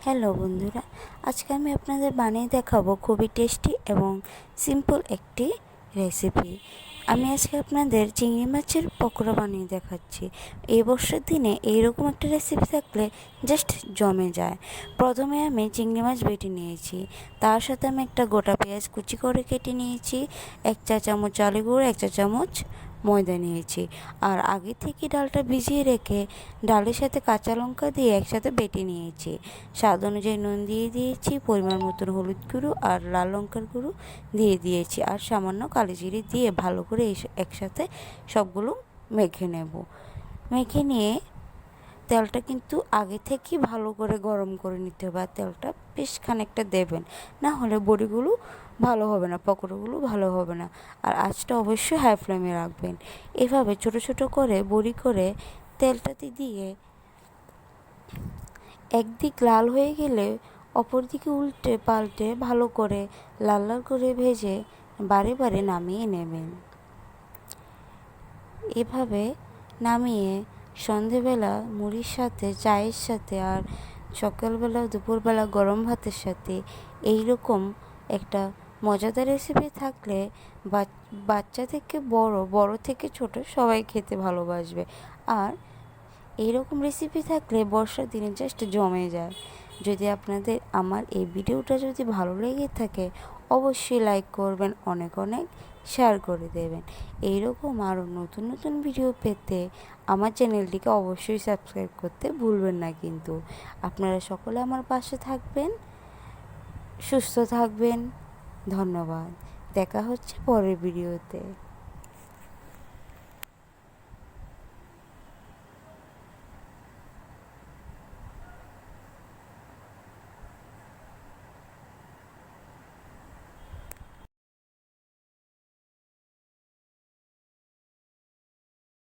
Hello বন্ধুরা, আজকে আমি আপনাদের বানিয়ে দেখাবো খুবই টেস্টি এবং সিম্পল একটি রেসিপি। আমি আজকে আপনাদের চিংড়ি মাছের পকোড়া বানিয়ে দেখাচ্ছি। এই বর্ষার দিনে এইরকম একটা রেসিপি থাকলে জাস্ট জমে যায়। প্রথমে আমি চিংড়ি মাছ বেটে নিয়েছি, তার সাথে আমি একটা গোটা পেঁয়াজ কুচি করে কেটে নিয়েছি, 1 চা চামচ চালের গুঁড়ো, 1 চা চামচ ময়দা নিয়েছি। আর আগে থেকে ডালটা ভিজিয়ে রেখে ডালের সাথে কাঁচা লঙ্কা দিয়ে একসাথে বেটে নিয়েছি। স্বাদ অনুযায়ী নুন দিয়ে দিয়েছি, পরিমাণ মতন হলুদ গুঁড়ো আর লাল লঙ্কার গুঁড়ো দিয়ে দিয়েছি, আর সামান্য কালো জিরে দিয়ে ভালো করে একসাথে সবগুলো মেখে নেব। মেখে নিয়ে তেলটা কিন্তু আগে থেকেই ভালো করে গরম করে নিতে হবে, আর তেলটা বেশ খানিকটা দেবেন, না হলে বড়িগুলো ভালো হবে না, পকোড়াগুলো ভালো হবে না। আর আঁচটা অবশ্যই হাই ফ্লেমে রাখবেন। এভাবে ছোট ছোট করে বড়ি করে তেলটাতে দিয়ে একদিক লাল হয়ে গেলে অপর দিকে উল্টে পাল্টে ভালো করে লাল লাল করে ভেজে বারে বারে নামিয়ে নেবেন। এভাবে নামিয়ে সন্ধেবেলা মুড়ির সাথে, চায়ের সাথে, আর সকালবেলা দুপুরবেলা গরম ভাতের সাথে এই রকম একটা মজাদার রেসিপি থাকলে বাচ্চা থেকে বড়, বড় থেকে ছোট সবাই খেতে ভালোবাসবে। আর এইরকম রেসিপি থাকলে বর্ষার দিনে জাস্ট জমে যায়। যদি আপনাদের আমার এই ভিডিওটা যদি ভালো লেগে থাকে অবশ্যই লাইক করবেন, অনেক অনেক শেয়ার করে দেবেন। এইরকম আরও নতুন নতুন ভিডিও পেতে আমার চ্যানেলটিকে অবশ্যই সাবস্ক্রাইব করতে ভুলবেন না কিন্তু। আপনারা সকলে আমার পাশে থাকবেন, সুস্থ থাকবেন। ধন্যবাদ। দেখা হচ্ছে পরের ভিডিওতে।